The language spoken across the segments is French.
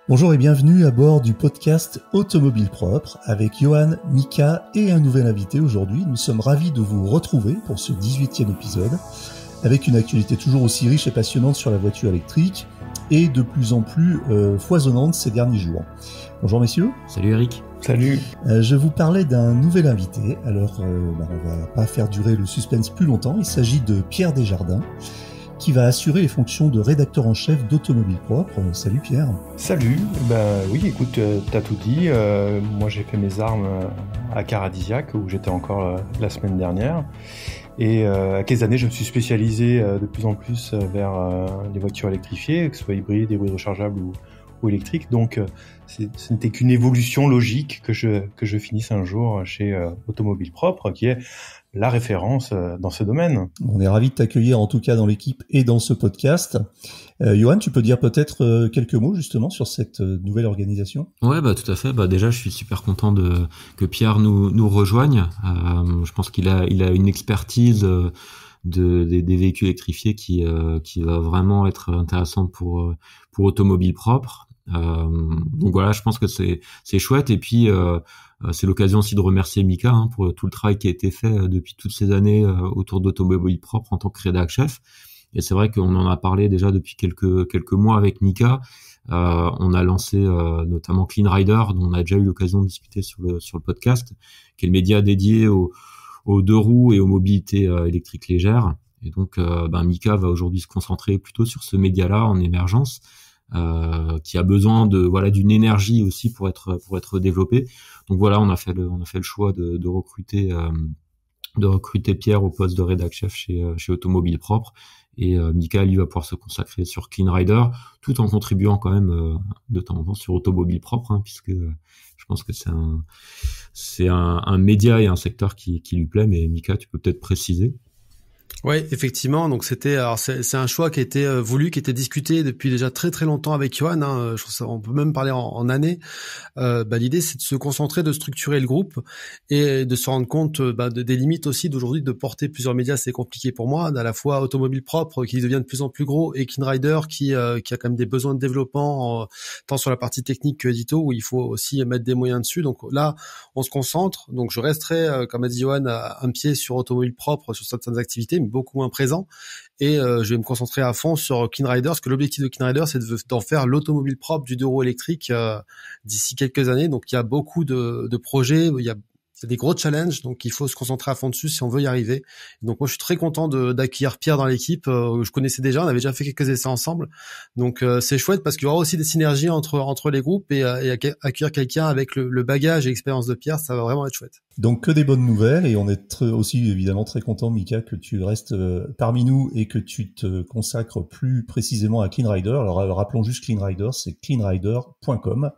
Bonjour et bienvenue à bord du podcast Automobile Propre avec Johan, Mika et un nouvel invité aujourd'hui. Nous sommes ravis de vous retrouver pour ce 18e épisode avec une actualité toujours aussi riche et passionnante sur la voiture électrique et de plus en plus foisonnante ces derniers jours. Bonjour messieurs. Salut Eric. Salut. Je vous parlais d'un nouvel invité, alors on va pas faire durer le suspense plus longtemps. Il s'agit de Pierre Desjardins, qui va assurer les fonctions de rédacteur en chef d'Automobile Propre. Salut Pierre. Salut. Oui, écoute, t'as tout dit. Moi, j'ai fait mes armes à Caradisiac, où j'étais encore la semaine dernière. Et à quelques années, je me suis spécialisé de plus en plus vers les voitures électrifiées, que ce soit hybrides rechargeables ou électriques. Donc, ce n'était qu'une évolution logique que je finisse un jour chez Automobile Propre, qui est la référence dans ce domaine. On est ravis de t'accueillir en tout cas dans l'équipe et dans ce podcast. Johan, tu peux dire peut-être quelques mots justement sur cette nouvelle organisation ? Ouais, tout à fait. Déjà, je suis super content que Pierre nous rejoigne. Je pense qu'il a une expertise des véhicules électrifiés qui va vraiment être intéressante pour Automobile Propre. Donc voilà, je pense que c'est chouette. Et puis c'est l'occasion aussi de remercier Mika pour tout le travail qui a été fait depuis toutes ces années autour d'Automobile Propre en tant que rédac chef. Et c'est vrai qu'on en a parlé déjà depuis quelques mois avec Mika. On a lancé notamment Clean Rider, dont on a déjà eu l'occasion de discuter sur le podcast, qui est le média dédié aux deux roues et aux mobilités électriques légères. Et donc Mika va aujourd'hui se concentrer plutôt sur ce média-là en émergence, qui a besoin d'une énergie aussi pour être développé. Donc voilà, on a fait le choix de recruter Pierre au poste de rédac chef chez Automobile Propre, et Mika lui va pouvoir se consacrer sur Clean Rider tout en contribuant quand même de temps en temps sur Automobile Propre, puisque je pense que c'est un média et un secteur qui lui plaît. Mais Mika, tu peux peut-être préciser. Ouais, effectivement. Donc c'est un choix qui a été voulu, qui était discuté depuis déjà très très longtemps avec Johan. Je trouve ça, on peut même parler en années. L'idée, c'est de se concentrer, de structurer le groupe et de se rendre compte des limites aussi d'aujourd'hui, de porter plusieurs médias. C'est compliqué pour moi. À la fois Automobile Propre qui devient de plus en plus gros et Clean Rider qui a quand même des besoins de développement tant sur la partie technique que édito, où il faut aussi mettre des moyens dessus. Donc là, on se concentre. Donc je resterai, comme a dit Johan, un pied sur Automobile Propre sur certaines activités, mais beaucoup moins présent, et je vais me concentrer à fond sur Clean Rider, parce que l'objectif de Clean Rider, c'est d'en faire l'automobile propre du deux roues électrique d'ici quelques années. Donc il y a beaucoup de projets, il y a des gros challenges, donc il faut se concentrer à fond dessus si on veut y arriver. Donc moi je suis très content d'accueillir Pierre dans l'équipe, que je connaissais déjà, on avait déjà fait quelques essais ensemble. Donc c'est chouette parce qu'il y aura aussi des synergies entre les groupes, et accueillir quelqu'un avec le bagage et l'expérience de Pierre, ça va vraiment être chouette. Donc que des bonnes nouvelles, et on est aussi évidemment très content, Mika, que tu restes parmi nous et que tu te consacres plus précisément à Clean Rider. Alors rappelons juste Clean Rider, c'est cleanrider.com.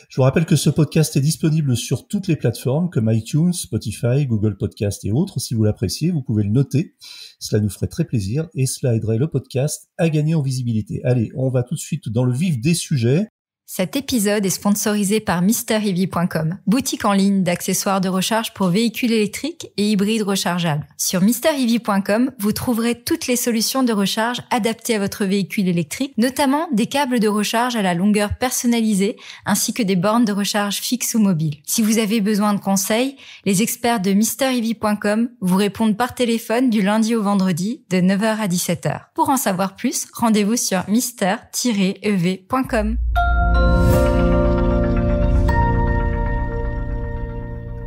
Je vous rappelle que ce podcast est disponible sur toutes les plateformes comme iTunes, Spotify, Google Podcast et autres. Si vous l'appréciez, vous pouvez le noter. Cela nous ferait très plaisir et cela aiderait le podcast à gagner en visibilité. Allez, on va tout de suite dans le vif des sujets. Cet épisode est sponsorisé par MrEV.com, boutique en ligne d'accessoires de recharge pour véhicules électriques et hybrides rechargeables. Sur MrEV.com, vous trouverez toutes les solutions de recharge adaptées à votre véhicule électrique, notamment des câbles de recharge à la longueur personnalisée, ainsi que des bornes de recharge fixes ou mobiles. Si vous avez besoin de conseils, les experts de MrEV.com vous répondent par téléphone du lundi au vendredi de 9h à 17h. Pour en savoir plus, rendez-vous sur mr-ev.com.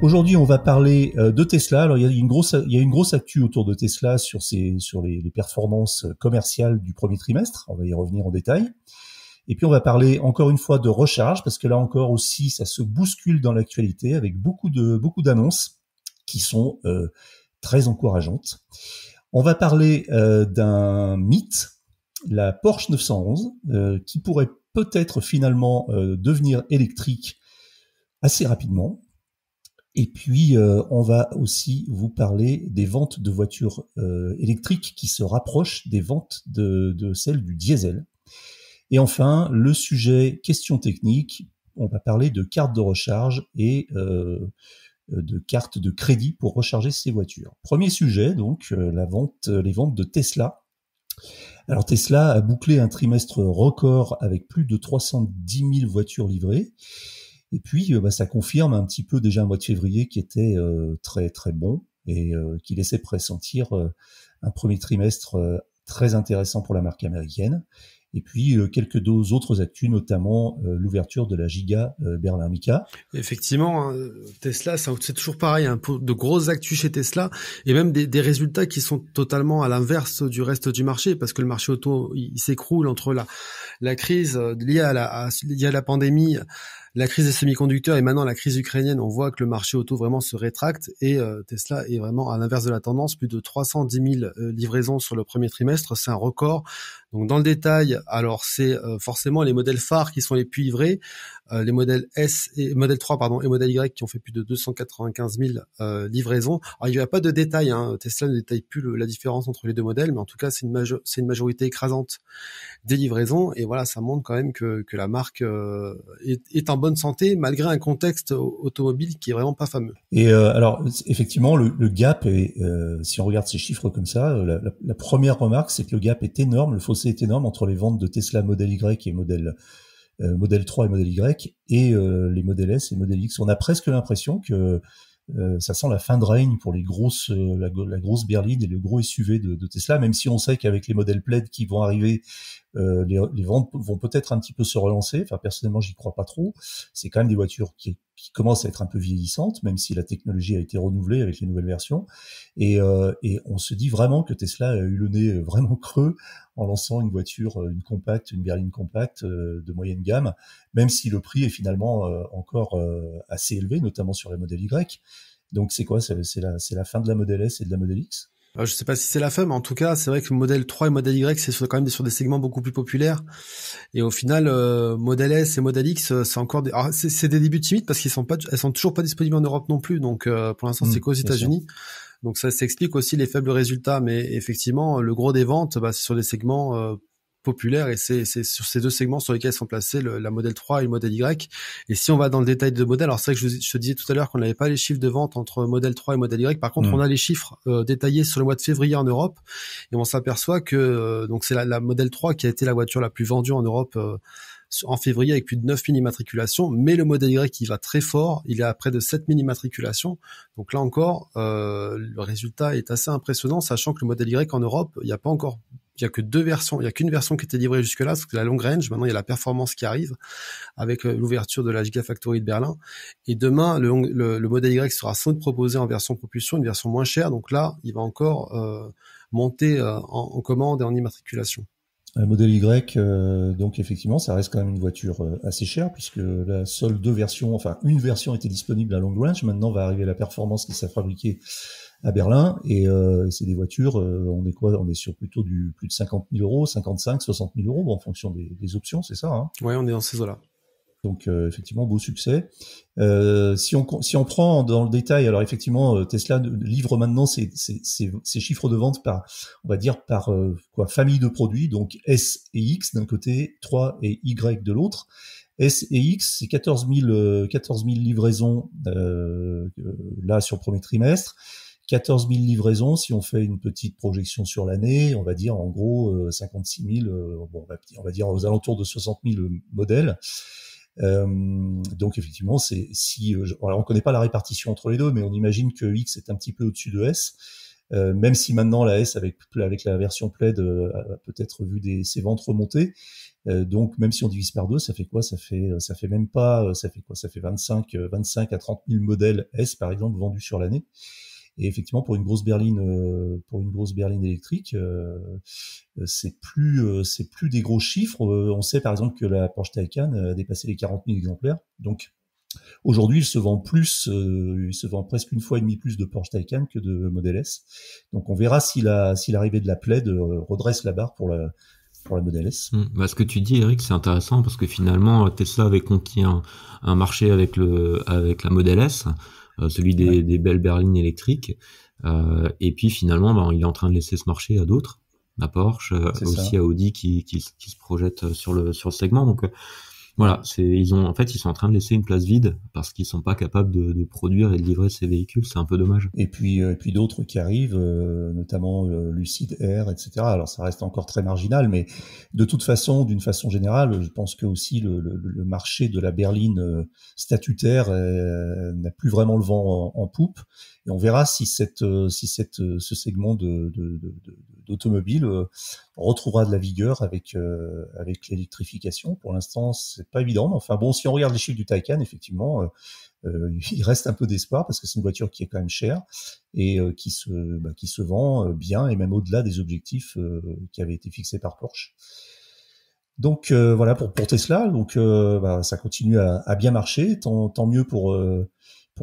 Aujourd'hui, on va parler de Tesla. Alors, il y a une grosse actu autour de Tesla sur les performances commerciales du premier trimestre. On va y revenir en détail. Et puis, on va parler encore une fois de recharge, parce que là encore aussi, ça se bouscule dans l'actualité avec beaucoup d'annonces qui sont très encourageantes. On va parler d'un mythe, la Porsche 911, qui pourrait peut-être finalement devenir électrique assez rapidement. Et puis, on va aussi vous parler des ventes de voitures électriques qui se rapprochent des ventes de celles du diesel. Et enfin, le sujet question technique, on va parler de cartes de recharge et de cartes de crédit pour recharger ces voitures. Premier sujet, donc, les ventes de Tesla. Alors Tesla a bouclé un trimestre record avec plus de 310 000 voitures livrées. Et puis, ça confirme un petit peu déjà un mois de février qui était très très bon et qui laissait pressentir un premier trimestre très intéressant pour la marque américaine. Et puis quelques autres actus, notamment l'ouverture de la Giga Berlin Mica. Effectivement, Tesla, c'est toujours pareil, pour de grosses actus chez Tesla, et même des résultats qui sont totalement à l'inverse du reste du marché, parce que le marché auto, il s'écroule entre la crise liée à la pandémie, la crise des semi-conducteurs et maintenant la crise ukrainienne. On voit que le marché auto vraiment se rétracte et Tesla est vraiment à l'inverse de la tendance. Plus de 310 000 livraisons sur le premier trimestre, c'est un record. Donc dans le détail, alors c'est forcément les modèles phares qui sont les plus livrés, les modèles S et modèle 3 et modèle Y qui ont fait plus de 295 000 livraisons. Alors il n'y a pas de détail, Tesla ne détaille plus la différence entre les deux modèles, mais en tout cas c'est une majorité écrasante des livraisons et voilà, ça montre quand même que la marque est en bonne santé malgré un contexte automobile qui est vraiment pas fameux. Et alors effectivement le gap est, si on regarde ces chiffres comme ça, la première remarque c'est que le gap est énorme, le fossé est énorme entre les ventes de Tesla Model Y et Model 3 et Model Y et les Model S et Model X. On a presque l'impression que ça sent la fin de règne pour les grosses, la grosse berline et le gros SUV de Tesla, même si on sait qu'avec les modèles Plaid qui vont arriver, les ventes vont peut-être un petit peu se relancer. Enfin, personnellement, j'y crois pas trop. C'est quand même des voitures qui commencent à être un peu vieillissantes, même si la technologie a été renouvelée avec les nouvelles versions. Et on se dit vraiment que Tesla a eu le nez vraiment creux en lançant une voiture, une berline compacte de moyenne gamme, même si le prix est finalement encore assez élevé, notamment sur les modèles Y. Donc c'est quoi? C'est la fin de la Model S et de la Model X? Je sais pas si c'est la fin, mais en tout cas, c'est vrai que Model 3 et Model Y, c'est quand même sur des segments beaucoup plus populaires. Et au final, Model S et Model X, c'est encore c'est des débuts timides parce elles sont toujours pas disponibles en Europe non plus. Donc, pour l'instant, c'est qu'aux États-Unis. Donc, ça s'explique aussi les faibles résultats. Mais effectivement, le gros des ventes, c'est sur des segments populaire et c'est sur ces deux segments sur lesquels sont placés la Model 3 et le Model Y. Et si on va dans le détail de modèles, alors c'est vrai que je te disais tout à l'heure qu'on n'avait pas les chiffres de vente entre Model 3 et Model Y. Par contre, on a les chiffres détaillés sur le mois de février en Europe et on s'aperçoit que donc c'est la Model 3 qui a été la voiture la plus vendue en Europe en février avec plus de 9 000 immatriculations, mais le Model Y qui va très fort, il est à près de 7 000 immatriculations. Donc là encore, le résultat est assez impressionnant, sachant que le Model Y en Europe, il y a que deux versions, il y a qu'une version qui était livrée jusque-là, c'est la long range. Maintenant, il y a la performance qui arrive avec l'ouverture de la Gigafactory de Berlin. Et demain, le Model Y sera sans doute proposé en version propulsion, une version moins chère. Donc là, il va encore monter en commande et en immatriculation. Le Model Y, donc effectivement, ça reste quand même une voiture assez chère puisque la seule une version était disponible à long range. Maintenant, va arriver la performance qui sera fabriquée à Berlin et c'est des voitures, on est sur plutôt plus de 50 000 euros, 55, 60 000 euros, en fonction des options, c'est ça, hein? Ouais, on est dans ces eaux-là. Donc effectivement, beau succès. Si on prend dans le détail, alors effectivement, Tesla livre maintenant ses chiffres de vente par famille de produits, donc S et X d'un côté, 3 et Y de l'autre. S et X, c'est 14 000 livraisons là sur le premier trimestre. 14 000 livraisons, si on fait une petite projection sur l'année, on va dire en gros 56 000, on va dire aux alentours de 60 000 modèles. Donc effectivement, alors on connaît pas la répartition entre les deux, mais on imagine que X est un petit peu au-dessus de S, même si maintenant la S avec la version Plaid a peut-être vu ses ventes remonter. Donc même si on divise par deux, ça fait quoi? Ça fait 25 à 30 000 modèles S par exemple vendus sur l'année. Et effectivement, pour une grosse berline électrique, c'est plus des gros chiffres. On sait par exemple que la Porsche Taycan a dépassé les 40 000 exemplaires. Donc aujourd'hui, il se vend presque une fois et demie plus de Porsche Taycan que de Model S. Donc on verra si l'arrivée de la Plaid redresse la barre pour la Model S. Ce que tu dis, Eric, c'est intéressant parce que finalement, Tesla avait conquis un marché avec la Model S. Celui des belles berlines électriques, et puis finalement il est en train de laisser ce marché à d'autres, à Porsche, aussi à Audi qui se projette sur le segment. Donc Voilà, ils sont en train de laisser une place vide parce qu'ils sont pas capables de produire et de livrer ces véhicules. C'est un peu dommage. Et puis d'autres qui arrivent, notamment Lucid Air, etc. Alors ça reste encore très marginal, mais de toute façon, d'une façon générale, je pense que aussi le marché de la berline statutaire n'a plus vraiment le vent en poupe. Et on verra si ce segment d'automobile retrouvera de la vigueur avec l'électrification. Pour l'instant, c'est pas évident. Mais enfin bon, si on regarde les chiffres du Taycan, effectivement, il reste un peu d'espoir parce que c'est une voiture qui est quand même chère et qui se vend bien et même au-delà des objectifs qui avaient été fixés par Porsche. Donc voilà pour Tesla. Donc ça continue à bien marcher. Tant mieux pour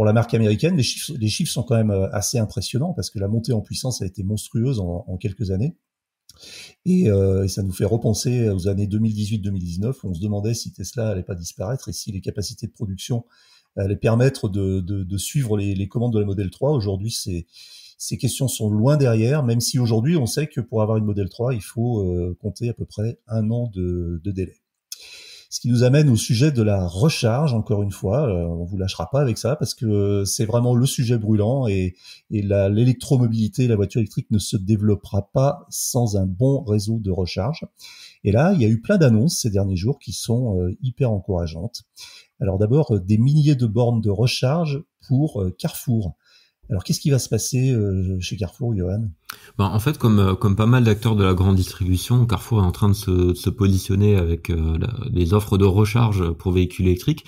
la marque américaine. Les chiffres sont quand même assez impressionnants parce que la montée en puissance a été monstrueuse en quelques années. Et ça nous fait repenser aux années 2018-2019 où on se demandait si Tesla allait pas disparaître et si les capacités de production allaient permettre de suivre les commandes de la Model 3. Aujourd'hui, ces questions sont loin derrière, même si aujourd'hui on sait que pour avoir une Model 3, il faut compter à peu près 1 an de délai. Ce qui nous amène au sujet de la recharge, encore une fois, on vous lâchera pas avec ça parce que c'est vraiment le sujet brûlant et l'électromobilité, la voiture électrique ne se développera pas sans un bon réseau de recharge. Et là, il y a eu plein d'annonces ces derniers jours qui sont hyper encourageantes. Alors d'abord, des milliers de bornes de recharge pour Carrefour. Alors, qu'est-ce qui va se passer chez Carrefour, Johan ? En fait, comme pas mal d'acteurs de la grande distribution, Carrefour est en train de se positionner avec des offres de recharge pour véhicules électriques.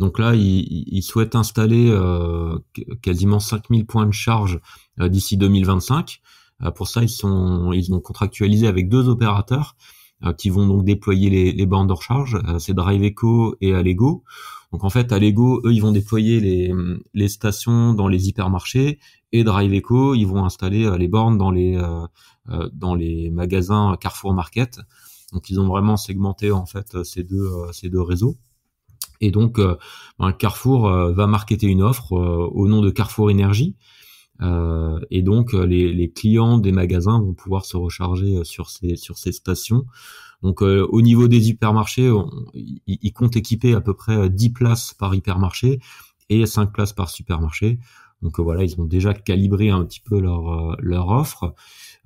Donc là, ils souhaitent installer quasiment 5000 points de charge d'ici 2025. Pour ça, ils ont contractualisé avec 2 opérateurs qui vont donc déployer les bornes de recharge. C'est Driveco et Allego. Donc en fait, Allego, eux, ils vont déployer les stations dans les hypermarchés et Driveco, ils vont installer les bornes dans les magasins Carrefour Market. Donc ils ont vraiment segmenté en fait ces deux réseaux. Et donc Carrefour va marketer une offre au nom de Carrefour Énergie. Et donc les clients des magasins vont pouvoir se recharger sur ces stations. Donc au niveau des hypermarchés, ils comptent équiper à peu près 10 places par hypermarché et 5 places par supermarché. Donc voilà, ils ont déjà calibré un petit peu leur offre.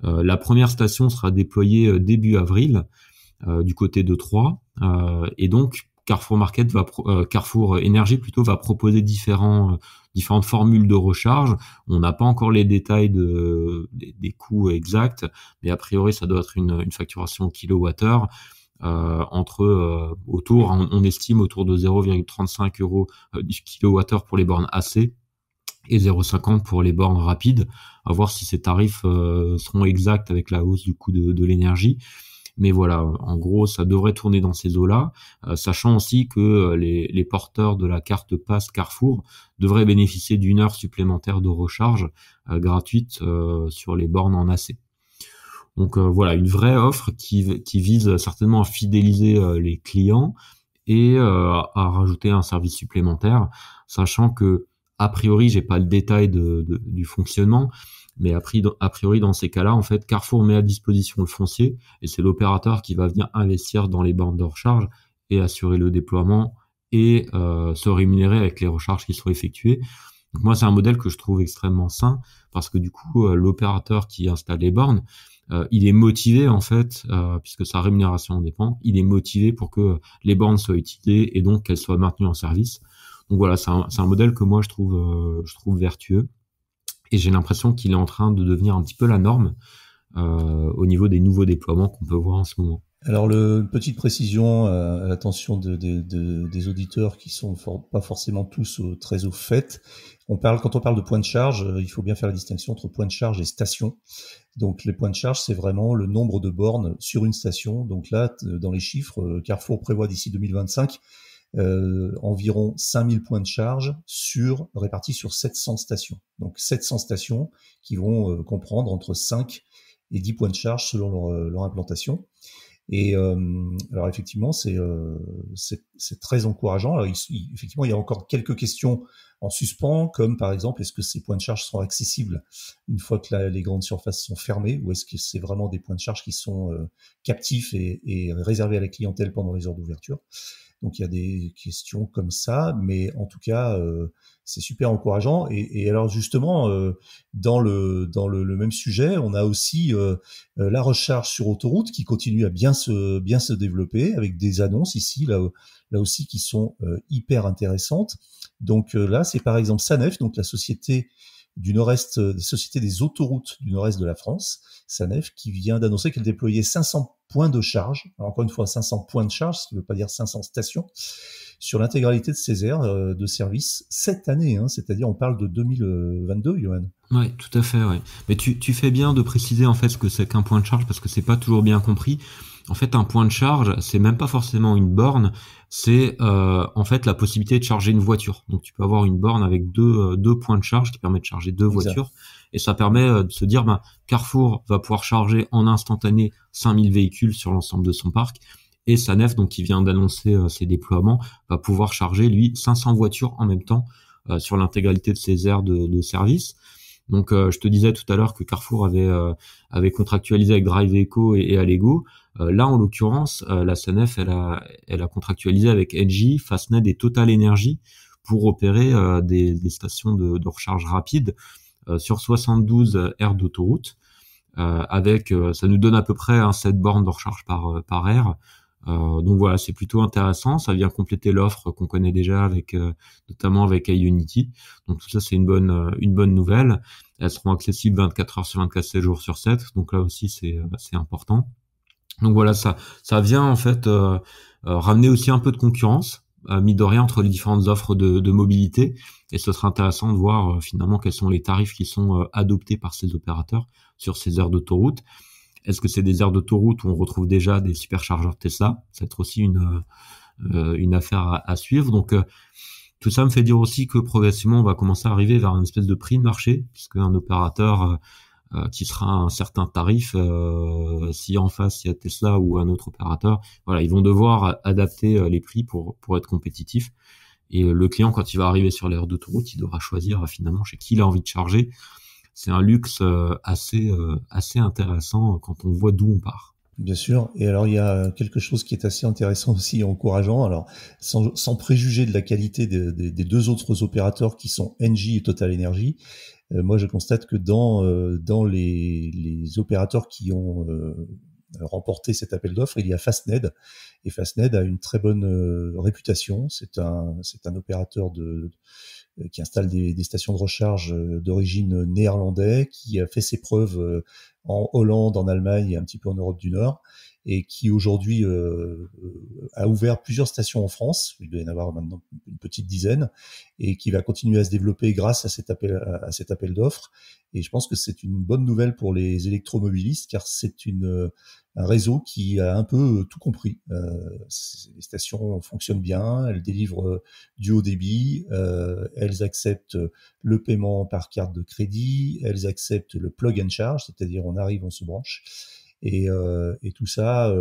La première station sera déployée début avril du côté de Troyes. Et donc Carrefour Énergie plutôt va proposer différentes formules de recharge. On n'a pas encore les détails des coûts exacts, mais a priori ça doit être une facturation au kilowattheure autour, on estime autour de 0,35 € du kilowattheure pour les bornes AC et 0,50 pour les bornes rapides. À voir si ces tarifs seront exacts avec la hausse du coût de l'énergie. Mais voilà, en gros, ça devrait tourner dans ces eaux-là, sachant aussi que les porteurs de la carte Pass Carrefour devraient bénéficier d'1 heure supplémentaire de recharge gratuite sur les bornes en AC. Donc voilà, une vraie offre qui vise certainement à fidéliser les clients et à rajouter un service supplémentaire, sachant que a priori, j'ai pas le détail du fonctionnement, mais a priori, dans ces cas-là, en fait, Carrefour met à disposition le foncier et c'est l'opérateur qui va venir investir dans les bornes de recharge et assurer le déploiement et se rémunérer avec les recharges qui seront effectuées. Donc moi, c'est un modèle que je trouve extrêmement sain parce que du coup, l'opérateur qui installe les bornes, il est motivé en fait, puisque sa rémunération en dépend, il est motivé pour que les bornes soient utilisées et donc qu'elles soient maintenues en service. Donc voilà, c'est un modèle que moi je trouve vertueux. Et j'ai l'impression qu'il est en train de devenir un petit peu la norme au niveau des nouveaux déploiements qu'on peut voir en ce moment. Alors, petite précision à l'attention des auditeurs qui sont pas forcément tous très au fait. Quand on parle de points de charge, il faut bien faire la distinction entre point de charge et station. Donc, les points de charge, c'est vraiment le nombre de bornes sur une station. Donc là, dans les chiffres, Carrefour prévoit d'ici 2025 environ 5000 points de charge répartis sur 700 stations. Donc 700 stations qui vont comprendre entre 5 et 10 points de charge selon leur implantation. Et alors effectivement, c'est c'est très encourageant. Alors, effectivement, il y a encore quelques questions en suspens, comme par exemple, est-ce que ces points de charge sont accessibles une fois que les grandes surfaces sont fermées, ou est-ce que c'est vraiment des points de charge qui sont captifs et réservés à la clientèle pendant les heures d'ouverture? Donc il y a des questions comme ça, mais en tout cas c'est super encourageant. Et alors justement dans le même sujet, on a aussi la recharge sur autoroute qui continue à bien se développer avec des annonces ici là aussi qui sont hyper intéressantes. Donc là c'est par exemple Sanef, donc la société du Nord-Est, société des autoroutes du Nord-Est de la France, Sanef, qui vient d'annoncer qu'elle déployait 500 points de charge. Alors encore une fois, 500 points de charge, ce qui ne veut pas dire 500 stations, sur l'intégralité de ces aires de service cette année. C'est-à-dire, on parle de 2022, Johan. Oui, tout à fait. Ouais. Mais tu fais bien de préciser en fait ce que c'est qu'un point de charge, parce que c'est pas toujours bien compris. En fait, un point de charge, c'est même pas forcément une borne, c'est en fait la possibilité de charger une voiture. Donc tu peux avoir une borne avec deux points de charge qui permet de charger deux voitures, et ça permet de se dire Carrefour va pouvoir charger en instantané 5000 véhicules sur l'ensemble de son parc, et Sanef, donc qui vient d'annoncer ses déploiements, va pouvoir charger lui 500 voitures en même temps sur l'intégralité de ses aires de service. Donc je te disais tout à l'heure que Carrefour avait contractualisé avec Drive Eco et Allego. Là, en l'occurrence, la Sanef, elle a contractualisé avec Engie, Fastned et Total Energy pour opérer des stations de recharge rapide sur 72 aires d'autoroute. Avec, ça nous donne à peu près 7 bornes de recharge par aire. Donc voilà, c'est plutôt intéressant. Ça vient compléter l'offre qu'on connaît déjà avec, notamment avec iUnity. Donc tout ça, c'est une bonne nouvelle. Elles seront accessibles 24 heures sur 24, 7 jours sur 7. Donc là aussi, c'est important. Donc voilà, ça vient en fait ramener aussi un peu de concurrence, mine de rien, entre les différentes offres de mobilité. Et ce sera intéressant de voir finalement quels sont les tarifs qui sont adoptés par ces opérateurs sur ces aires d'autoroute. Est-ce que c'est des aires d'autoroute où on retrouve déjà des superchargeurs Tesla? Ça va être aussi une affaire à suivre. Donc tout ça me fait dire aussi que progressivement on va commencer à arriver vers une espèce de prix de marché, puisque un opérateur qui sera à un certain tarif, si en face il y a Tesla ou un autre opérateur, voilà, ils vont devoir adapter les prix pour être compétitifs. Et le client, quand il va arriver sur l'aire d'autoroute, il devra choisir finalement chez qui il a envie de charger. C'est un luxe assez intéressant quand on voit d'où on part. Bien sûr. Et alors, il y a quelque chose qui est assez intéressant aussi et encourageant. Alors, sans préjuger de la qualité des deux autres opérateurs qui sont Engie et Total Energy, moi, je constate que dans les opérateurs qui ont remporté cet appel d'offres, il y a Fastned. Et Fastned a une très bonne réputation. C'est un opérateur qui installe des stations de recharge d'origine néerlandais, qui a fait ses preuves en Hollande, en Allemagne et un petit peu en Europe du Nord, et qui aujourd'hui a ouvert plusieurs stations en France. Il doit y en avoir maintenant une petite dizaine, et qui va continuer à se développer grâce à cet appel d'offres. Et je pense que c'est une bonne nouvelle pour les électromobilistes, car c'est un réseau qui a un peu tout compris. Les stations fonctionnent bien, elles délivrent du haut débit, elles acceptent le paiement par carte de crédit, elles acceptent le plug and charge, c'est-à-dire on arrive, on se branche. Et tout ça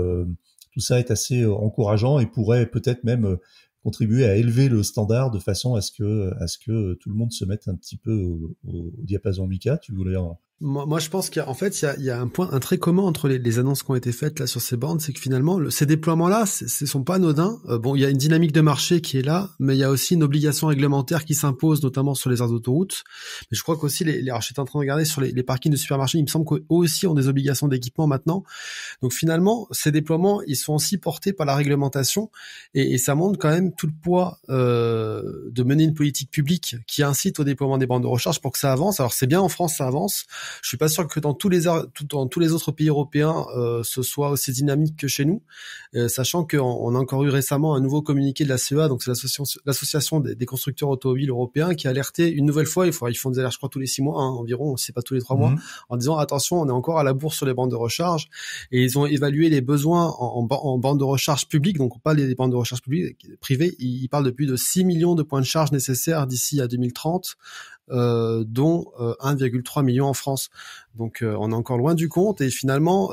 est assez encourageant et pourrait peut-être même contribuer à élever le standard de façon à ce que tout le monde se mette un petit peu au diapason Mika. Tu voulais Moi, je pense qu'en fait, il y a un trait commun entre les annonces qui ont été faites là sur ces bornes, c'est que finalement, ces déploiements-là, ce sont pas anodins. Bon, il y a une dynamique de marché qui est là, mais il y a aussi une obligation réglementaire qui s'impose, notamment sur les aires d'autoroute. Mais je crois qu'aussi, alors j'étais en train de regarder sur les parkings de supermarchés, il me semble qu'eux aussi ont des obligations d'équipement maintenant. Donc finalement, ces déploiements, ils sont aussi portés par la réglementation, et ça montre quand même tout le poids de mener une politique publique qui incite au déploiement des bornes de recharge pour que ça avance. Alors c'est bien en France, ça avance. Je suis pas sûr que dans tous les autres pays européens ce soit aussi dynamique que chez nous, sachant qu'on a encore eu récemment un nouveau communiqué de la CEA, donc c'est l'association des constructeurs automobiles européens, qui a alerté une nouvelle fois. Ils font des alertes, je crois, tous les 6 mois, environ, c'est pas tous les 3 mois, en disant attention, on est encore à la bourre sur les bornes de recharge. Et ils ont évalué les besoins en bornes de recharge publiques, donc pas les bornes de recharge privées. Ils parlent de plus de 6 millions de points de charge nécessaires d'ici à 2030. Dont 1,3 million en France. Donc on est encore loin du compte et finalement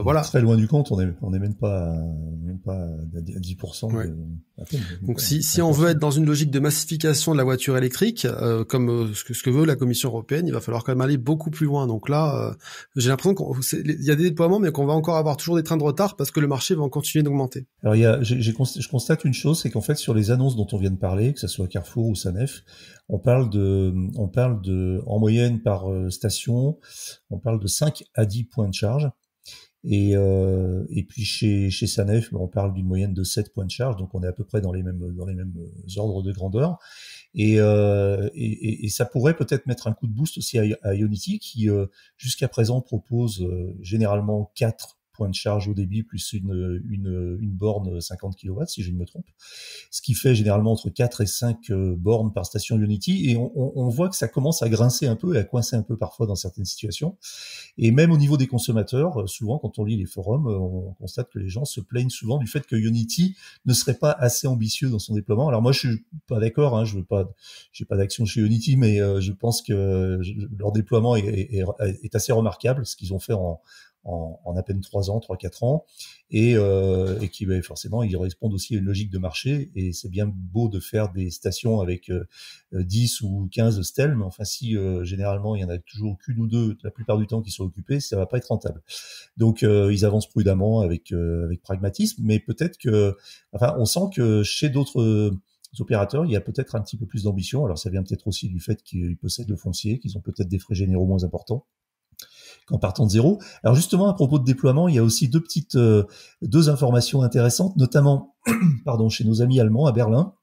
voilà. Très loin du compte, on est même pas à 10%. Ouais. À peine, donc si on veut être dans une logique de massification de la voiture électrique, comme ce que veut la Commission européenne, il va falloir quand même aller beaucoup plus loin. Donc là, j'ai l'impression qu'il y a des déploiements, mais qu'on va encore avoir toujours des trains de retard parce que le marché va continuer d'augmenter. Alors je constate une chose, c'est qu'en fait sur les annonces dont on vient de parler, que ce soit Carrefour ou Sanef, on parle de en moyenne par station, on parle de 5 à 10 points de charge. Et puis chez Sanef, on parle d'une moyenne de 7 points de charge, donc on est à peu près dans les mêmes ordres de grandeur. Et ça pourrait peut-être mettre un coup de boost aussi à Ionity qui jusqu'à présent propose généralement 4 points de charge au débit plus une borne 50 kW si je ne me trompe, ce qui fait généralement entre 4 et 5 bornes par station Ionity, et on voit que ça commence à grincer un peu et à coincer un peu parfois dans certaines situations. Et même au niveau des consommateurs, souvent quand on lit les forums, on constate que les gens se plaignent souvent du fait que Ionity ne serait pas assez ambitieux dans son déploiement. Alors moi je suis pas d'accord, j'ai pas d'action chez Ionity, mais je pense que leur déploiement est assez remarquable, ce qu'ils ont fait en à peine 3-4 ans, et qui forcément ils répondent aussi à une logique de marché, et c'est bien beau de faire des stations avec 10 ou 15 stèles, mais enfin si généralement il y en a toujours qu'une ou deux la plupart du temps qui sont occupées, ça va pas être rentable. Donc ils avancent prudemment avec pragmatisme, mais peut-être que on sent que chez d'autres opérateurs, il y a peut-être un petit peu plus d'ambition. Alors ça vient peut-être aussi du fait qu'ils possèdent le foncier, qu'ils ont peut-être des frais généraux moins importants qu'en partant de zéro. Alors justement, à propos de déploiement, il y a aussi deux informations intéressantes, notamment chez nos amis allemands à Berlin,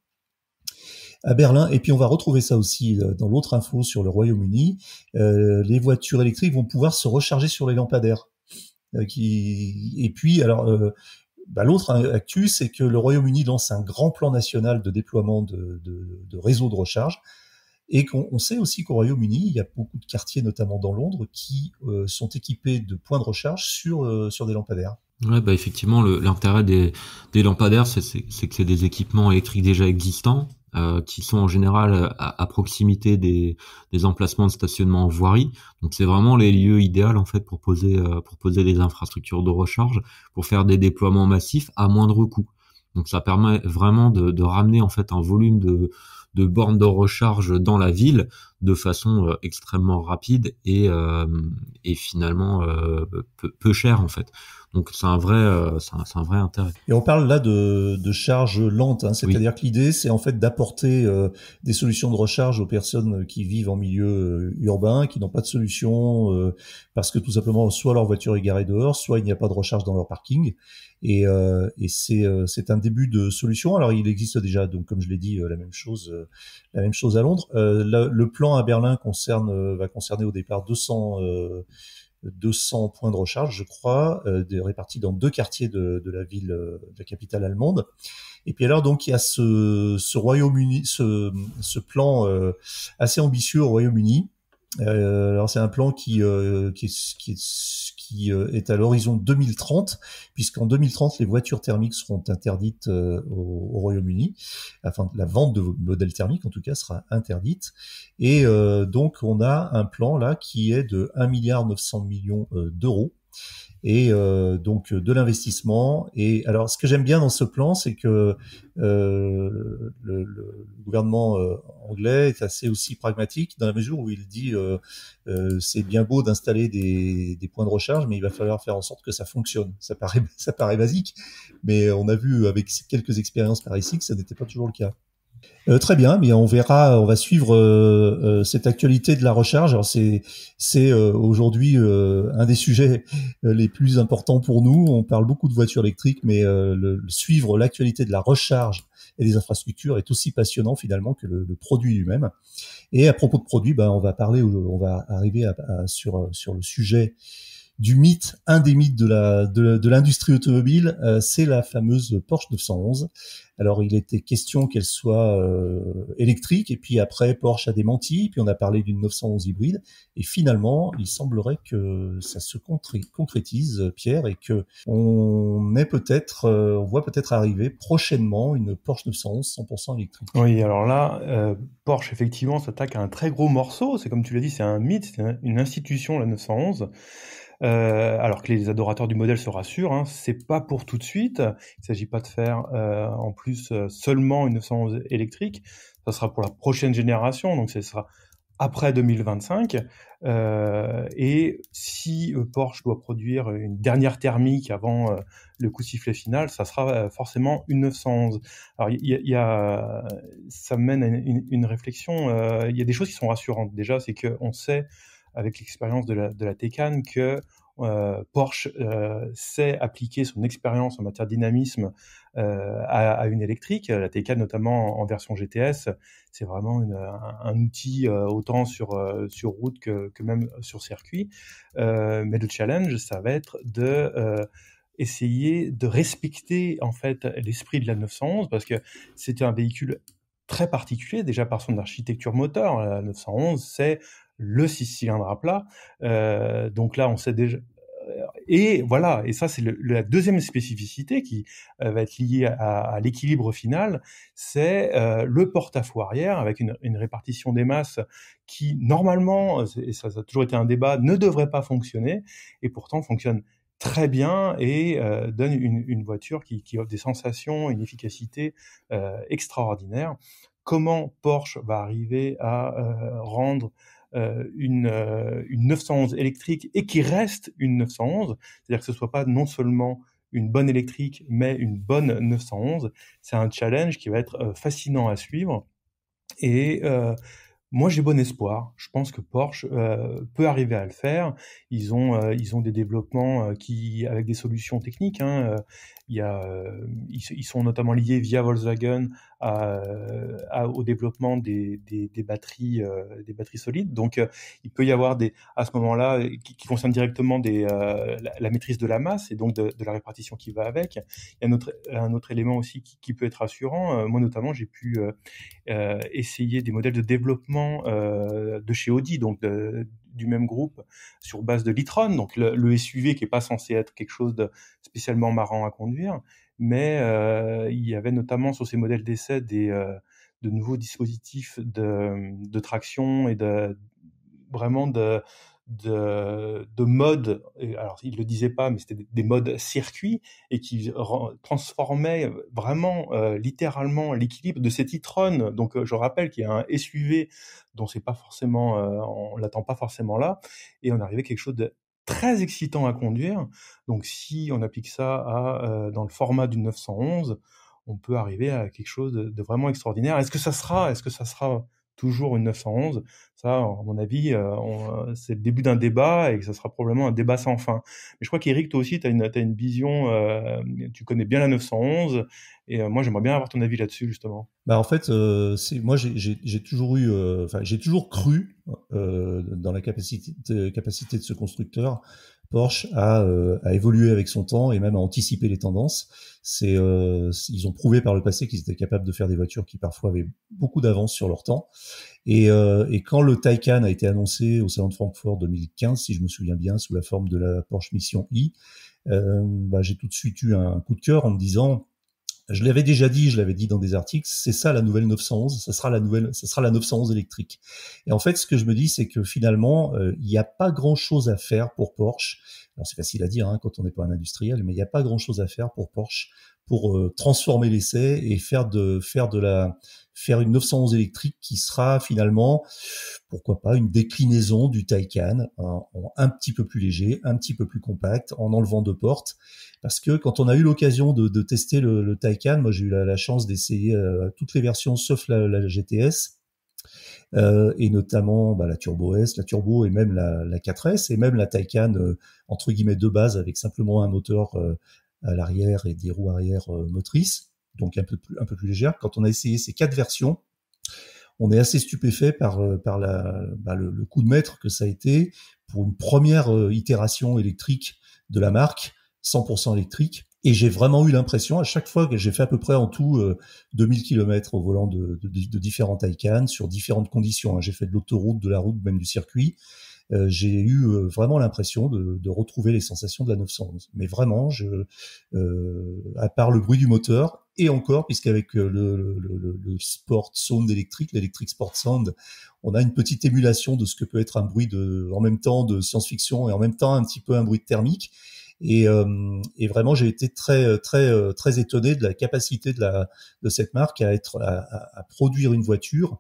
et puis on va retrouver ça aussi dans l'autre info sur le Royaume-Uni. Les voitures électriques vont pouvoir se recharger sur les lampadaires. Et puis, alors, l'autre actu, c'est que le Royaume-Uni lance un grand plan national de déploiement de réseaux de recharge. Et qu'on sait aussi qu'au Royaume-Uni, il y a beaucoup de quartiers, notamment dans Londres, qui sont équipés de points de recharge sur des lampadaires. Ouais, effectivement, l'intérêt des lampadaires, c'est que c'est des équipements électriques déjà existants, qui sont en général à proximité des emplacements de stationnement en voirie. Donc c'est vraiment les lieux idéaux en fait pour poser des infrastructures de recharge, pour faire des déploiements massifs à moindre coût. Donc ça permet vraiment de ramener en fait un volume de bornes de recharge dans la ville de façon extrêmement rapide et finalement peu cher en fait. Donc c'est un vrai intérêt. Et on parle là de charge lente, hein, c'est-à-dire que l'idée c'est en fait d'apporter des solutions de recharge aux personnes qui vivent en milieu urbain, qui n'ont pas de solution parce que tout simplement soit leur voiture est garée dehors, soit il n'y a pas de recharge dans leur parking. Et c'est un début de solution. Alors il existe déjà, donc comme je l'ai dit, la même chose à Londres. Le plan à Berlin va concerner au départ 200 points de recharge, je crois, répartis dans 2 quartiers de la ville, de la capitale allemande. Et puis alors donc il y a ce Royaume-Uni, ce plan assez ambitieux au Royaume-Uni. Alors c'est un plan qui est à l'horizon 2030, puisqu'en 2030 les voitures thermiques seront interdites au Royaume-Uni. Enfin, la vente de modèles thermiques en tout cas sera interdite. Et donc on a un plan là qui est de 1,9 milliard d'euros. Et donc de l'investissement. Et alors ce que j'aime bien dans ce plan, c'est que le gouvernement anglais est assez aussi pragmatique dans la mesure où il dit c'est bien beau d'installer des points de recharge, mais il va falloir faire en sorte que ça fonctionne. Ça paraît basique, mais on a vu avec quelques expériences par ici que ça n'était pas toujours le cas. Très bien, mais on va suivre cette actualité de la recharge. Alors c'est aujourd'hui un des sujets les plus importants pour nous. On parle beaucoup de voitures électriques, mais suivre l'actualité de la recharge et des infrastructures est aussi passionnant finalement que le produit lui-même. Et à propos de produits, on va arriver sur le sujet du mythe, un des mythes de l'industrie automobile, c'est la fameuse Porsche 911. Alors, il était question qu'elle soit électrique, et puis après, Porsche a démenti, puis on a parlé d'une 911 hybride, et finalement, il semblerait que ça se concrétise, Pierre, et que on voit peut-être arriver prochainement une Porsche 911 100% électrique. Oui, alors là, Porsche, effectivement, s'attaque à un très gros morceau. C'est comme tu l'as dit, c'est un mythe, c'est une institution, la 911. Alors que les adorateurs du modèle se rassurent, hein, c'est pas pour tout de suite. Il s'agit pas de faire en plus seulement une 911 électrique. Ça sera pour la prochaine génération, donc ce sera après 2025. Et si Porsche doit produire une dernière thermique avant le coup de sifflet final, ça sera forcément une 911. Alors ça mène à une réflexion. Il y a des choses qui sont rassurantes. Déjà, c'est qu'on sait avec l'expérience de la Taycan que Porsche sait appliquer son expérience en matière de dynamisme à une électrique. La Taycan, notamment en version GTS, c'est vraiment un outil autant sur route que même sur circuit. Mais le challenge, ça va être de essayer de respecter en fait l'esprit de la 911, parce que c'était un véhicule très particulier déjà par son architecture moteur. La 911, c'est le 6 cylindres à plat. Donc là, on sait déjà. Et voilà, et ça c'est la deuxième spécificité qui va être liée à l'équilibre final, c'est le porte-à-faux arrière avec une répartition des masses qui normalement, et ça a toujours été un débat, ne devrait pas fonctionner, et pourtant fonctionne très bien et donne une voiture qui offre des sensations, une efficacité extraordinaire. Comment Porsche va arriver à rendre une 911 électrique et qui reste une 911, c'est-à-dire que ce soit pas non seulement une bonne électrique, mais une bonne 911, c'est un challenge qui va être fascinant à suivre. Et moi, j'ai bon espoir. Je pense que Porsche peut arriver à le faire. Ils ont des développements avec des solutions techniques. Hein. Ils sont notamment liés via Volkswagen au développement des batteries solides. Donc, il peut y avoir à ce moment-là qui concernent directement la maîtrise de la masse et donc de la répartition qui va avec. Il y a un autre élément aussi qui peut être rassurant. Moi, notamment, j'ai pu essayer des modèles de développement de chez Audi, donc du même groupe, sur base de l'e-tron, donc le SUV qui est pas censé être quelque chose de spécialement marrant à conduire, mais il y avait notamment sur ces modèles d'essai de nouveaux dispositifs de traction et vraiment de modes, alors il le disait pas, mais c'était des modes circuits et qui transformaient vraiment littéralement l'équilibre de cet e-tron. Donc je rappelle qu'il y a un SUV dont c'est pas forcément, on l'attend pas forcément là, et on arrivait à quelque chose de très excitant à conduire. Donc si on applique ça dans le format d'une 911, on peut arriver à quelque chose de vraiment extraordinaire. Est-ce que ça sera toujours une 911? Ça, à mon avis, c'est le début d'un débat et que ça sera probablement un débat sans fin. Mais je crois qu'Éric, toi aussi, t'as une vision, tu connais bien la 911, et moi, j'aimerais bien avoir ton avis là-dessus, justement. Bah en fait, moi j'ai toujours cru dans la capacité de ce constructeur Porsche à évoluer avec son temps et même à anticiper les tendances. Ils ont prouvé par le passé qu'ils étaient capables de faire des voitures qui parfois avaient beaucoup d'avance sur leur temps. Et quand le Taycan a été annoncé au salon de Francfort 2015, si je me souviens bien, sous la forme de la Porsche Mission i, j'ai tout de suite eu un coup de cœur en me disant, je l'avais dit dans des articles, c'est ça la nouvelle 911, ça sera la 911 électrique. Et en fait, ce que je me dis, c'est que finalement, il n'y a pas grand-chose à faire pour Porsche. Alors c'est facile à dire quand on n'est pas un industriel, mais il n'y a pas grand-chose à faire pour Porsche pour transformer l'essai et faire une 911 électrique qui sera finalement, pourquoi pas, une déclinaison du Taycan, un petit peu plus léger, un petit peu plus compact, en enlevant 2 portes. Parce que quand on a eu l'occasion de tester le Taycan, moi j'ai eu la chance d'essayer toutes les versions sauf la GTS, et notamment la Turbo S, la Turbo et même la 4S, et même la Taycan entre guillemets de base avec simplement un moteur à l'arrière et des roues arrière motrices, donc un peu plus légère. Quand on a essayé ces 4 versions, on est assez stupéfait par le coup de maître que ça a été pour une première itération électrique de la marque, 100% électrique. Et j'ai vraiment eu l'impression, à chaque fois que j'ai fait à peu près en tout 2000 km au volant de différents Taycan, sur différentes conditions. J'ai fait de l'autoroute, de la route, même du circuit. J'ai eu vraiment l'impression de retrouver les sensations de la 911. Mais vraiment, à part le bruit du moteur, et encore, puisqu'avec le Sport Sound électrique, l'électric Sport Sound, on a une petite émulation de ce que peut être un bruit en même temps de science-fiction et en même temps un petit peu un bruit de thermique. Et vraiment, j'ai été très étonné de la capacité de cette marque à produire une voiture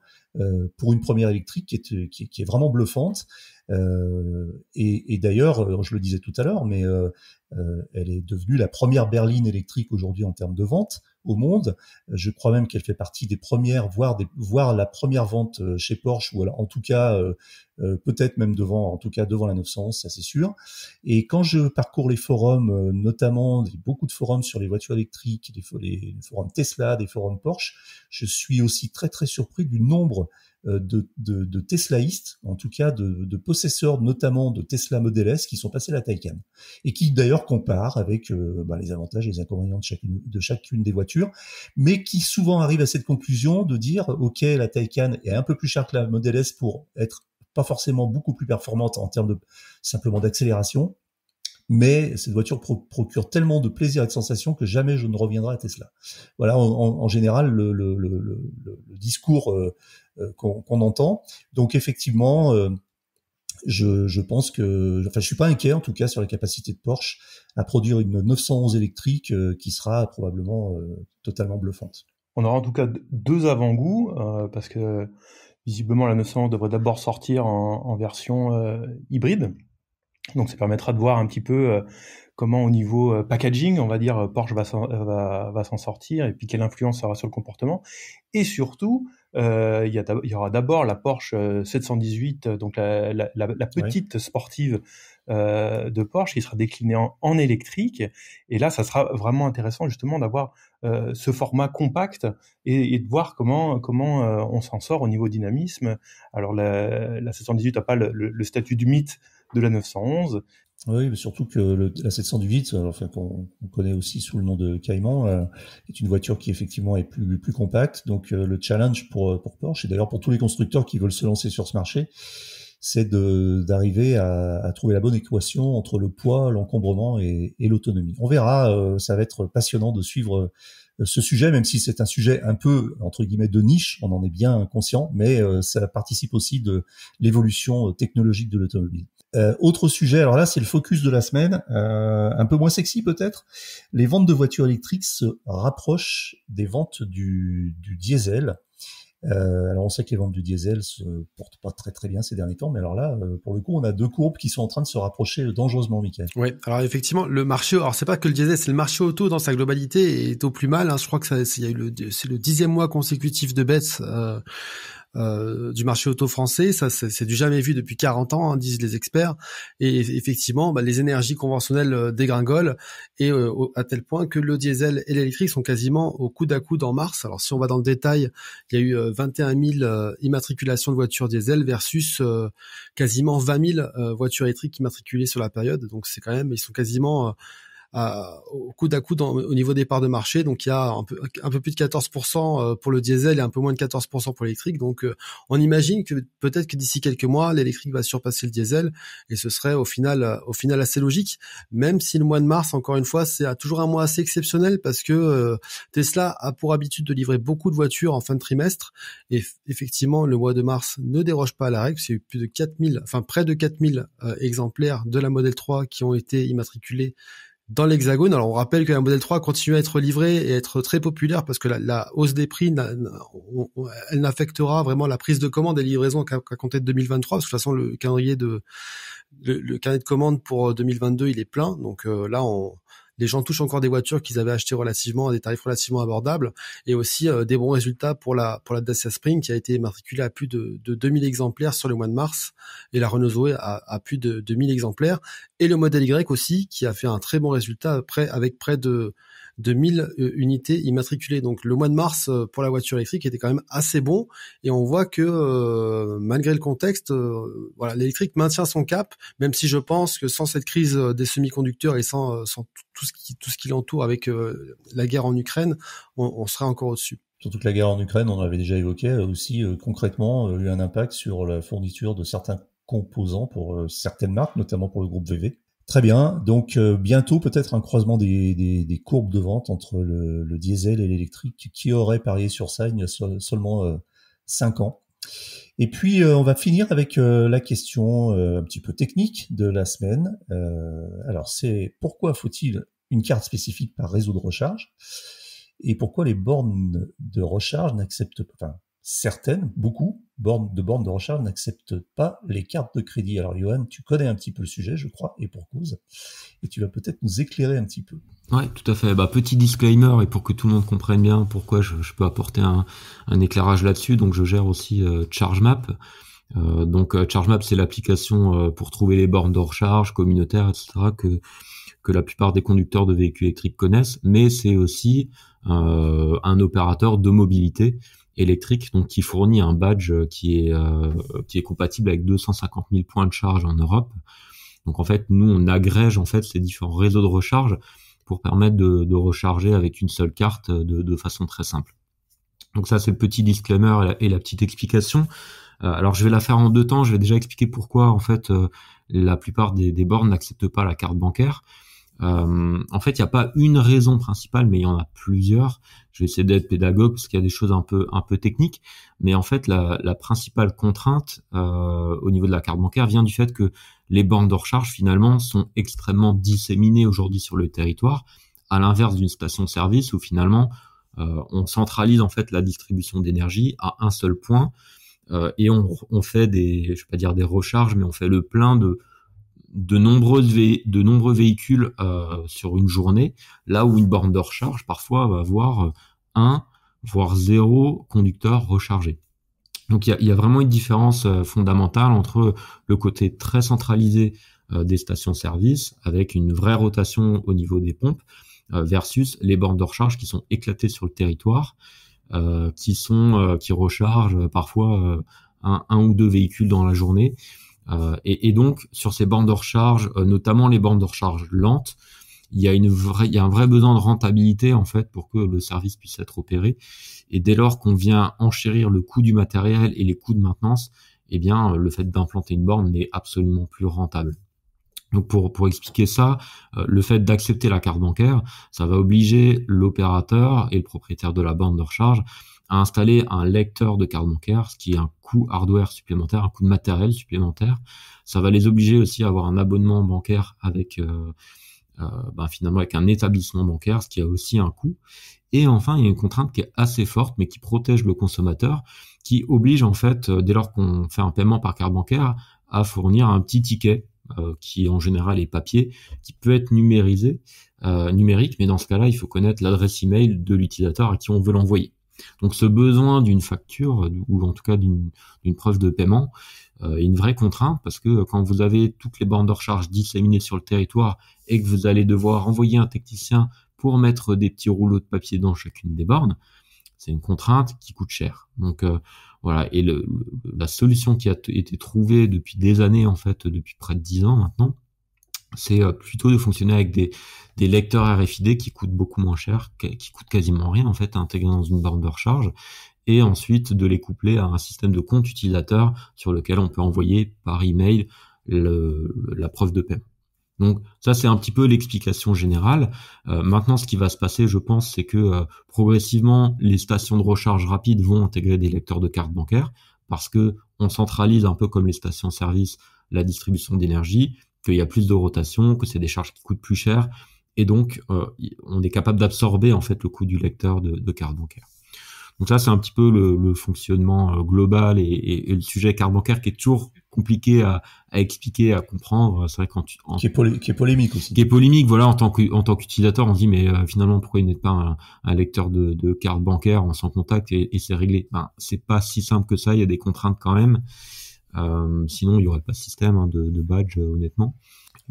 pour une première électrique qui est vraiment bluffante. Et d'ailleurs, je le disais tout à l'heure, mais elle est devenue la première berline électrique aujourd'hui en termes de vente au monde. Je crois même qu'elle fait partie des premières, voire la première vente chez Porsche, ou alors, en tout cas peut-être même devant la 911, ça c'est sûr. Et quand je parcours les forums, notamment beaucoup de forums sur les voitures électriques, les forums Tesla, des forums Porsche, je suis aussi très très surpris du nombre de Teslaïstes, en tout cas de possesseurs notamment de Tesla Model S qui sont passés à la Taycan et qui d'ailleurs comparent avec les avantages et les inconvénients de chacune des voitures, mais qui souvent arrivent à cette conclusion de dire ok, la Taycan est un peu plus chère que la Model S pour être pas forcément beaucoup plus performante en termes simplement d'accélération, mais cette voiture procure tellement de plaisir et de sensations que jamais je ne reviendrai à Tesla. Voilà, en général, le discours qu'on entend. Donc effectivement, je pense que, je suis pas inquiet en tout cas sur la capacité de Porsche à produire une 911 électrique qui sera probablement totalement bluffante. On aura en tout cas deux avant-goûts parce que visiblement la 911 devrait d'abord sortir en version hybride. Donc ça permettra de voir un petit peu comment au niveau packaging, on va dire, Porsche va s'en sortir et puis quelle influence ça aura sur le comportement. Et surtout, il y aura d'abord la Porsche 718, donc la petite sportive de Porsche qui sera déclinée en électrique. Et là, ça sera vraiment intéressant justement d'avoir ce format compact et de voir comment on s'en sort au niveau dynamisme. Alors la 718 n'a pas le statut du mythe de la 911. Oui, mais surtout que la 718, qu'on connaît aussi sous le nom de Cayman, est une voiture qui effectivement est plus compacte. Donc le challenge pour Porsche, et d'ailleurs pour tous les constructeurs qui veulent se lancer sur ce marché, c'est d'arriver à trouver la bonne équation entre le poids, l'encombrement et l'autonomie. On verra, ça va être passionnant de suivre ce sujet, même si c'est un sujet un peu, entre guillemets, de niche, on en est bien conscient, mais ça participe aussi de l'évolution technologique de l'automobile. Autre sujet, alors là c'est le focus de la semaine, un peu moins sexy peut-être, les ventes de voitures électriques se rapprochent des ventes du diesel. Alors on sait que les ventes du diesel se portent pas très très bien ces derniers temps, mais alors là, pour le coup, on a deux courbes qui sont en train de se rapprocher dangereusement, Mickaël. Oui, alors effectivement, le marché, alors c'est pas que le diesel, c'est le marché auto dans sa globalité est au plus mal. Je crois que c'est le 10e mois consécutif de baisse du marché auto français. Ça, c'est du jamais vu depuis 40 ans, disent les experts. Et effectivement, les énergies conventionnelles dégringolent et à tel point que le diesel et l'électrique sont quasiment au coude à coude en mars. Alors si on va dans le détail, il y a eu 21 000 immatriculations de voitures diesel versus quasiment 20 000 voitures électriques immatriculées sur la période. Donc c'est quand même, ils sont quasiment au coude à coude au niveau des parts de marché. Donc il y a un peu plus de 14% pour le diesel et un peu moins de 14% pour l'électrique. Donc on imagine que peut-être que d'ici quelques mois l'électrique va surpasser le diesel et ce serait au final assez logique, même si le mois de mars, encore une fois, c'est toujours un mois assez exceptionnel parce que Tesla a pour habitude de livrer beaucoup de voitures en fin de trimestre et effectivement le mois de mars ne déroge pas à la règle. C'est plus de près de 4000 exemplaires de la Model 3 qui ont été immatriculés dans l'Hexagone. Alors on rappelle que la Model 3 continue à être livrée et à être très populaire parce que la hausse des prix, elle n'affectera vraiment la prise de commande et livraison qu'à compter de 2023 parce que de toute façon le calendrier le carnet de commandes pour 2022 il est plein. Donc là les gens touchent encore des voitures qu'ils avaient achetées relativement à des tarifs relativement abordables et aussi des bons résultats pour la Dacia Spring qui a été matriculée à plus de 2000 exemplaires sur le mois de mars et la Renault Zoé à plus de 2000 exemplaires et le modèle Y aussi qui a fait un très bon résultat avec près de de 1000 unités immatriculées. Donc le mois de mars pour la voiture électrique était quand même assez bon, et on voit que malgré le contexte, voilà, l'électrique maintient son cap, même si je pense que sans cette crise des semi-conducteurs et sans tout ce qui l'entoure avec la guerre en Ukraine, on serait encore au-dessus. Surtout que la guerre en Ukraine, on l'avait déjà évoqué, a aussi concrètement eu un impact sur la fourniture de certains composants pour certaines marques, notamment pour le groupe VV. Très bien, donc bientôt peut-être un croisement des courbes de vente entre le diesel et l'électrique. Qui aurait parié sur ça il y a seulement 5 ans. Et puis on va finir avec la question un petit peu technique de la semaine. Alors c'est pourquoi faut-il une carte spécifique par réseau de recharge, et pourquoi les bornes de recharge n'acceptent pas, enfin certaines, beaucoup, bornes de recharge n'acceptent pas les cartes de crédit. Alors Johan, tu connais un petit peu le sujet, je crois, et pour cause, et tu vas peut-être nous éclairer un petit peu. Ouais, tout à fait. Petit disclaimer, et pour que tout le monde comprenne bien pourquoi je peux apporter un éclairage là-dessus, donc je gère aussi ChargeMap. ChargeMap, c'est l'application pour trouver les bornes de recharge communautaires, etc., que la plupart des conducteurs de véhicules électriques connaissent, mais c'est aussi un opérateur de mobilité électrique, donc qui fournit un badge qui est compatible avec 250 000 points de charge en Europe. Donc en fait, nous on agrège en fait ces différents réseaux de recharge pour permettre de recharger avec une seule carte de façon très simple. Donc ça, c'est le petit disclaimer et la petite explication. Alors je vais la faire en 2 temps. Je vais déjà expliquer pourquoi en fait la plupart des bornes n'acceptent pas la carte bancaire. En fait, il n'y a pas une raison principale, mais il y en a plusieurs. Je vais essayer d'être pédagogue parce qu'il y a des choses un peu techniques, mais en fait, la principale contrainte au niveau de la carte bancaire vient du fait que les bornes de recharge finalement sont extrêmement disséminées aujourd'hui sur le territoire, à l'inverse d'une station-service où finalement on centralise en fait la distribution d'énergie à un seul point et on fait je vais pas dire des recharges, mais on fait le plein de nombreux véhicules sur une journée, là où une borne de recharge parfois va avoir 1 voire 0 conducteur rechargé. Donc il y a vraiment une différence fondamentale entre le côté très centralisé des stations-service avec une vraie rotation au niveau des pompes versus les bornes de recharge qui sont éclatées sur le territoire, qui rechargent parfois un ou 2 véhicules dans la journée. Et donc sur ces bornes de recharge, notamment les bornes de recharge lentes, il y a un vrai besoin de rentabilité en fait pour que le service puisse être opéré. Et dès lors qu'on vient enchérir le coût du matériel et les coûts de maintenance, eh bien le fait d'implanter une borne n'est absolument plus rentable. Donc pour expliquer ça, le fait d'accepter la carte bancaire, ça va obliger l'opérateur et le propriétaire de la borne de recharge à installer un lecteur de carte bancaire, ce qui est un coût hardware supplémentaire, un coût de matériel supplémentaire. Ça va les obliger aussi à avoir un abonnement bancaire avec finalement avec un établissement bancaire, ce qui a aussi un coût. Et enfin, il y a une contrainte qui est assez forte, mais qui protège le consommateur, qui oblige en fait, dès lors qu'on fait un paiement par carte bancaire, à fournir un petit ticket qui en général est papier, qui peut être numérique, mais dans ce cas-là, il faut connaître l'adresse email de l'utilisateur à qui on veut l'envoyer. Donc ce besoin d'une facture, ou en tout cas d'une preuve de paiement, est une vraie contrainte, parce que quand vous avez toutes les bornes de recharge disséminées sur le territoire et que vous allez devoir envoyer un technicien pour mettre des petits rouleaux de papier dans chacune des bornes, c'est une contrainte qui coûte cher. Donc voilà, et la solution qui a été trouvée depuis des années, en fait, depuis près de 10 ans maintenant, c'est plutôt de fonctionner avec des lecteurs RFID qui coûtent beaucoup moins cher, qui coûtent quasiment rien en fait à intégrer dans une borne de recharge, et ensuite de les coupler à un système de compte utilisateur sur lequel on peut envoyer par email la preuve de paiement. Donc ça, c'est un petit peu l'explication générale. Maintenant, ce qui va se passer, je pense, c'est que progressivement, les stations de recharge rapide vont intégrer des lecteurs de carte bancaire, parce que on centralise un peu comme les stations-service la distribution d'énergie, qu'il y a plus de rotation, que c'est des charges qui coûtent plus cher, et donc on est capable d'absorber en fait le coût du lecteur de carte bancaire. Donc ça, c'est un petit peu le fonctionnement global et le sujet carte bancaire qui est toujours compliqué à expliquer, à comprendre. C'est vrai qui est polémique aussi. Qui est polémique, voilà, en tant qu'utilisateur, on se dit mais finalement pourquoi il n'est pas un lecteur de carte bancaire en sans contact et c'est réglé. C'est pas si simple que ça, il y a des contraintes quand même. Sinon il y aurait pas de système de badge honnêtement.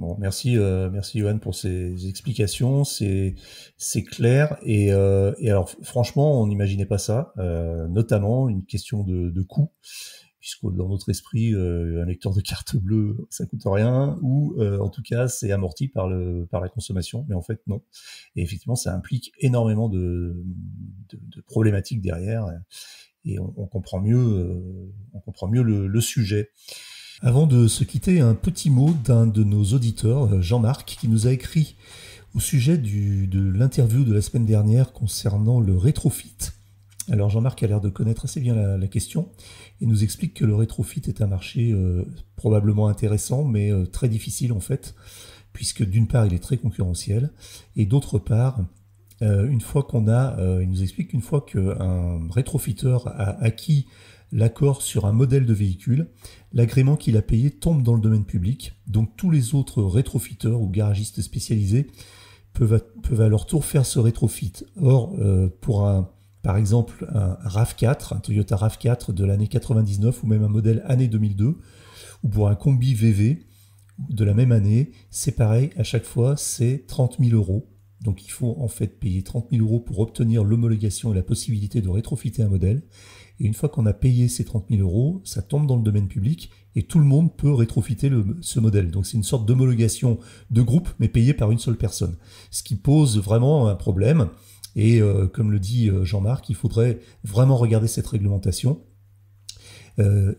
Bon, merci Johan pour ces explications, c'est clair et alors franchement on n'imaginait pas ça, notamment une question de coût, puisque dans notre esprit un lecteur de carte bleue ça coûte rien ou en tout cas c'est amorti par la consommation, mais en fait non. Et effectivement ça implique énormément de problématiques derrière et on comprend mieux le sujet. Avant de se quitter, un petit mot d'un de nos auditeurs, Jean-Marc, qui nous a écrit au sujet de l'interview de la semaine dernière concernant le rétrofit. Alors Jean-Marc a l'air de connaître assez bien la question et nous explique que le rétrofit est un marché probablement intéressant mais très difficile en fait, puisque d'une part il est très concurrentiel et d'autre part il nous explique qu'une fois qu'un rétrofiteur a acquis l'accord sur un modèle de véhicule, l'agrément qu'il a payé tombe dans le domaine public, donc tous les autres rétrofiteurs ou garagistes spécialisés peuvent à leur tour faire ce rétrofit. Or, pour par exemple un RAV4, un Toyota RAV4 de l'année 99 ou même un modèle année 2002, ou pour un combi VV de la même année, c'est pareil, à chaque fois c'est 30 000 €. Donc il faut en fait payer 30 000 € pour obtenir l'homologation et la possibilité de rétrofiter un modèle. Et une fois qu'on a payé ces 30 000 €, ça tombe dans le domaine public et tout le monde peut rétrofiter ce modèle. Donc c'est une sorte d'homologation de groupe, mais payée par une seule personne. Ce qui pose vraiment un problème. Et comme le dit Jean-Marc, il faudrait vraiment regarder cette réglementation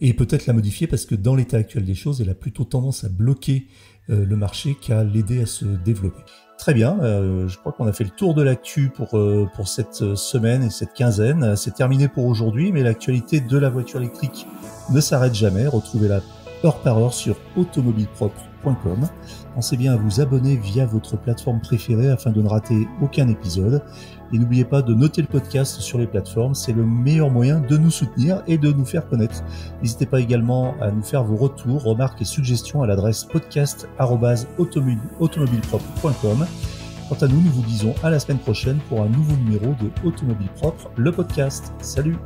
et peut-être la modifier parce que dans l'état actuel des choses, elle a plutôt tendance à bloquer le marché qu'à l'aider à se développer. Très bien, je crois qu'on a fait le tour de l'actu pour cette semaine et cette quinzaine. C'est terminé pour aujourd'hui, mais l'actualité de la voiture électrique ne s'arrête jamais. Retrouvez-la heure par heure sur automobilepropre.com. Pensez bien à vous abonner via votre plateforme préférée afin de ne rater aucun épisode. Et n'oubliez pas de noter le podcast sur les plateformes, c'est le meilleur moyen de nous soutenir et de nous faire connaître. N'hésitez pas également à nous faire vos retours, remarques et suggestions à l'adresse podcast@automobilepropre.com. Quant à nous, nous vous disons à la semaine prochaine pour un nouveau numéro de Automobile Propre, le podcast. Salut!